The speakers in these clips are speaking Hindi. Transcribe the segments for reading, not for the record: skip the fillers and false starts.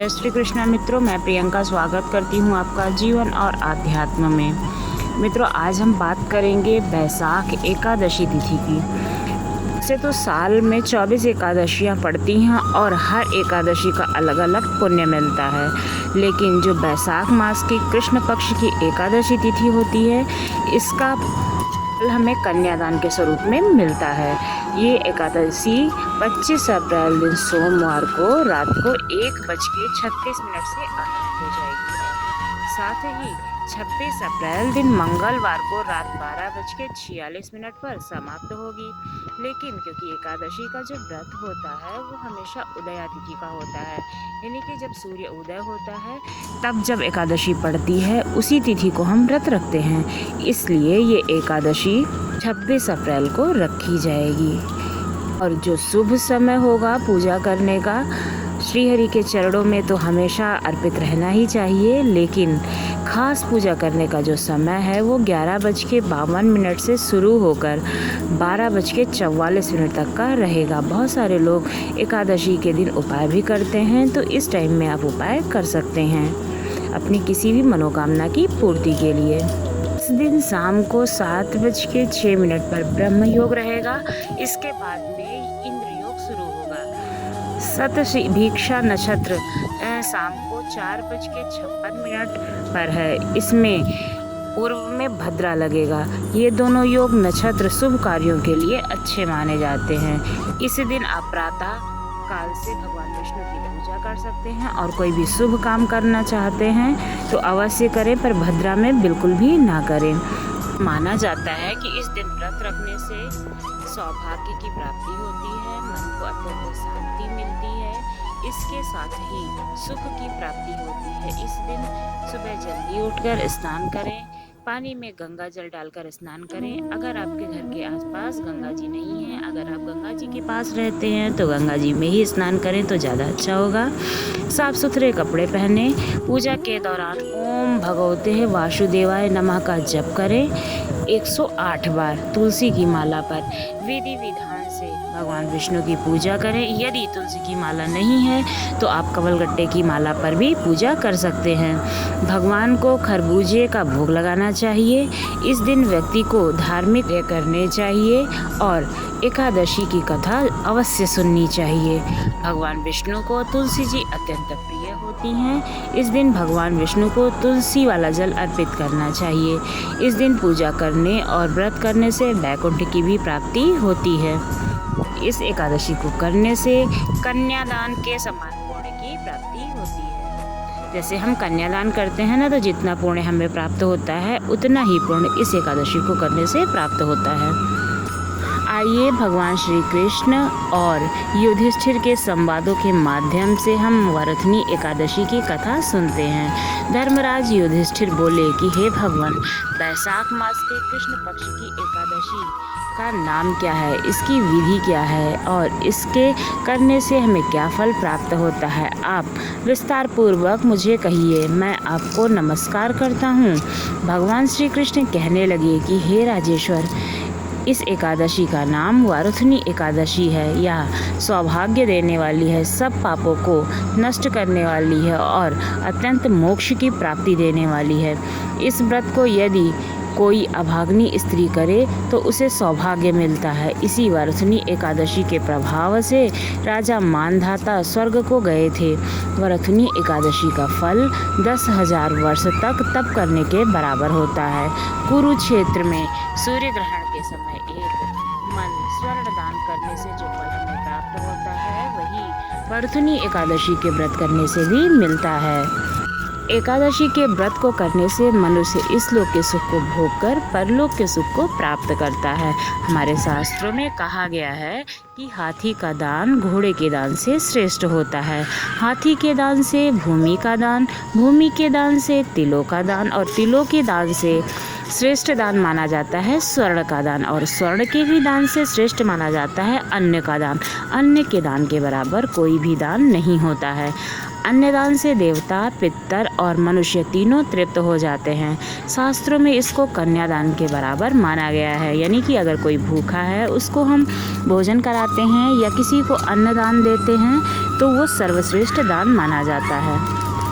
जय श्री कृष्णा मित्रों, मैं प्रियंका स्वागत करती हूँ आपका जीवन और आध्यात्म में। मित्रों, आज हम बात करेंगे बैसाख एकादशी तिथि की। वैसे तो साल में 24 एकादशियाँ पड़ती हैं और हर एकादशी का अलग अलग पुण्य मिलता है, लेकिन जो बैसाख मास की कृष्ण पक्ष की एकादशी तिथि होती है, इसका फल हमें कन्यादान के स्वरूप में मिलता है। ये एकादशी 25 अप्रैल दिन सोमवार को रात को 1:36 से आरंभ हो जाएगी। साथ ही 26 अप्रैल दिन मंगलवार को रात 12:46 पर समाप्त होगी। लेकिन क्योंकि एकादशी का जो व्रत होता है वो हमेशा उदया तिथि का होता है, यानी कि जब सूर्य उदय होता है तब जब एकादशी पड़ती है उसी तिथि को हम व्रत रखते हैं, इसलिए ये एकादशी 26 अप्रैल को रखी जाएगी। और जो शुभ समय होगा पूजा करने का, श्रीहरि के चरणों में तो हमेशा अर्पित रहना ही चाहिए, लेकिन खास पूजा करने का जो समय है वो 11:52 से शुरू होकर 12:44 तक का रहेगा। बहुत सारे लोग एकादशी के दिन उपाय भी करते हैं, तो इस टाइम में आप उपाय कर सकते हैं अपनी किसी भी मनोकामना की पूर्ति के लिए। इस दिन शाम को 7:06 पर ब्रह्म योग रहेगा। इसके बाद में इंद्र योग शुरू होगा। शतभिषा नक्षत्र शाम को 4:56 पर है। इसमें पूर्व में भद्रा लगेगा। ये दोनों योग नक्षत्र शुभ कार्यों के लिए अच्छे माने जाते हैं। इस दिन आप प्रातः काल से भगवान विष्णु की पूजा कर सकते हैं और कोई भी शुभ काम करना चाहते हैं तो अवश्य करें, पर भद्रा में बिल्कुल भी ना करें। माना जाता है कि इस दिन व्रत रखने से सौभाग्य की प्राप्ति होती है, मन को अत्यंत शांति मिलती है, इसके साथ ही सुख की प्राप्ति होती है। इस दिन सुबह जल्दी उठकर स्नान करें, पानी में गंगा जल डालकर स्नान करें। अगर आपके घर के आसपास गंगा जी नहीं है, अगर आप गंगा जी के पास रहते हैं तो गंगा जी में ही स्नान करें तो ज़्यादा अच्छा होगा। साफ सुथरे कपड़े पहने, पूजा के दौरान ओम भगवते वासुदेवाय नमः का जप करें 108 बार। तुलसी की माला पर विधि विधान से भगवान विष्णु की पूजा करें। यदि तुलसी की माला नहीं है तो आप कमलगट्टे की माला पर भी पूजा कर सकते हैं। भगवान को खरबूजे का भोग लगाना चाहिए। इस दिन व्यक्ति को धार्मिक कार्य करने चाहिए और एकादशी की कथा अवश्य सुननी चाहिए। भगवान विष्णु को तुलसी जी अत्यंत प्रिय होती हैं। इस दिन भगवान विष्णु को तुलसी वाला जल अर्पित करना चाहिए। इस दिन पूजा करने और व्रत करने से वैकुंठ की भी प्राप्ति होती है। इस एकादशी को करने से कन्यादान के समान पुण्य की प्राप्ति होती है। जैसे हम कन्यादान करते हैं ना, तो जितना पुण्य हमें प्राप्त होता है उतना ही पुण्य इस एकादशी को करने से प्राप्त होता है। आइए भगवान श्री कृष्ण और युधिष्ठिर के संवादों के माध्यम से हम वरथनी एकादशी की कथा सुनते हैं। धर्मराज युधिष्ठिर बोले कि हे भगवान, बैसाख मास के कृष्ण पक्ष की एकादशी का नाम क्या है, इसकी विधि क्या है और इसके करने से हमें क्या फल प्राप्त होता है, आप विस्तार पूर्वक मुझे कहिए। मैं आपको नमस्कार करता हूँ। भगवान श्री कृष्ण कहने लगे कि हे राजेश्वर, इस एकादशी का नाम वारुथनी एकादशी है। यह सौभाग्य देने वाली है, सब पापों को नष्ट करने वाली है और अत्यंत मोक्ष की प्राप्ति देने वाली है। इस व्रत को यदि कोई अभाग्नी स्त्री करे तो उसे सौभाग्य मिलता है। इसी वारुथनी एकादशी के प्रभाव से राजा मानधाता स्वर्ग को गए थे। वारुथनी एकादशी का फल 10,000 वर्ष तक तप करने के बराबर होता है। कुरुक्षेत्र में सूर्य ग्रहण के समय एक मन स्वर्ण दान करने से जो फल हमें प्राप्त होता है, वही वारुथनी एकादशी के व्रत करने से भी मिलता है। एकादशी के व्रत को करने से मनुष्य इस लोक के सुख को भोगकर परलोक के सुख को प्राप्त करता है। हमारे शास्त्रों में कहा गया है कि हाथी का दान घोड़े के दान से श्रेष्ठ होता है। हाथी के दान से भूमि का दान, भूमि के दान से तिलों का दान और तिलों के दान से श्रेष्ठ दान माना जाता है स्वर्ण का दान, और स्वर्ण के भी दान से श्रेष्ठ माना जाता है अन्न का दान। अन्न के दान के बराबर कोई भी दान नहीं होता है। अन्नदान से देवता, पितर और मनुष्य तीनों तृप्त हो जाते हैं। शास्त्रों में इसको कन्यादान के बराबर माना गया है, यानी कि अगर कोई भूखा है उसको हम भोजन कराते हैं या किसी को अन्नदान देते हैं तो वो सर्वश्रेष्ठ दान माना जाता है।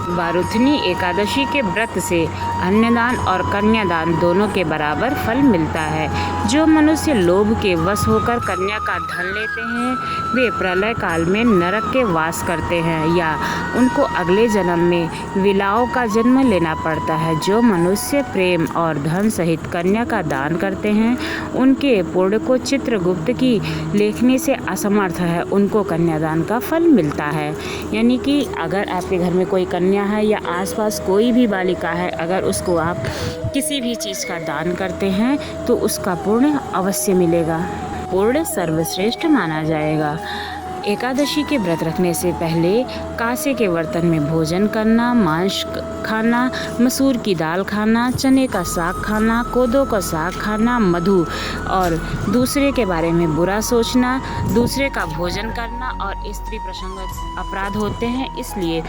वारुथनी एकादशी के व्रत से अन्नदान और कन्यादान दोनों के बराबर फल मिलता है। जो मनुष्य लोभ के वश होकर कन्या का धन लेते हैं वे प्रलय काल में नरक के वास करते हैं या उनको अगले जन्म में विलाओं का जन्म लेना पड़ता है। जो मनुष्य प्रेम और धन सहित कन्या का दान करते हैं उनके पुण्य को चित्रगुप्त की लेखनी से असमर्थ है उनको कन्यादान का फल मिलता है। यानी कि अगर आपके घर में कोई कन्या है या आसपास कोई भी बालिका है, अगर उसको आप किसी भी चीज़ का दान करते हैं तो उसका पुण्य अवश्य मिलेगा, पुण्य सर्वश्रेष्ठ माना जाएगा। एकादशी के व्रत रखने से पहले कांसे के बर्तन में भोजन करना, मांस खाना, मसूर की दाल खाना, चने का साग खाना, कोदो का साग खाना, मधु और दूसरे के बारे में बुरा सोचना, दूसरे का भोजन करना और स्त्री प्रसंग अपराध होते हैं। इसलिए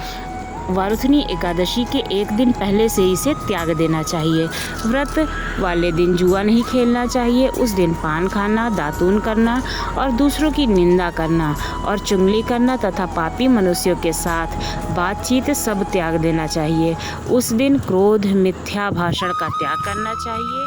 वारुथनी एकादशी के एक दिन पहले से इसे त्याग देना चाहिए। व्रत वाले दिन जुआ नहीं खेलना चाहिए। उस दिन पान खाना, दातून करना और दूसरों की निंदा करना और चुगली करना तथा पापी मनुष्यों के साथ बातचीत सब त्याग देना चाहिए। उस दिन क्रोध, मिथ्या भाषण का त्याग करना चाहिए।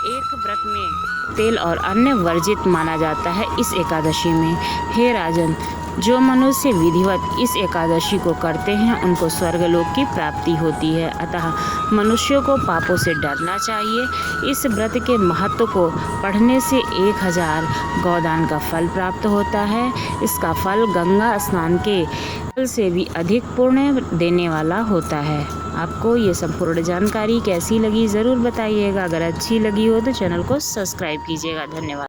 एक व्रत में तेल और अन्न वर्जित माना जाता है इस एकादशी में। हे राजन, जो मनुष्य विधिवत इस एकादशी को करते हैं उनको स्वर्गलोक की प्राप्ति होती है। अतः मनुष्यों को पापों से डरना चाहिए। इस व्रत के महत्व को पढ़ने से 1000 गौदान का फल प्राप्त होता है। इसका फल गंगा स्नान के फल से भी अधिक पुण्य देने वाला होता है। आपको ये संपूर्ण जानकारी कैसी लगी ज़रूर बताइएगा। अगर अच्छी लगी हो तो चैनल को सब्सक्राइब कीजिएगा। धन्यवाद।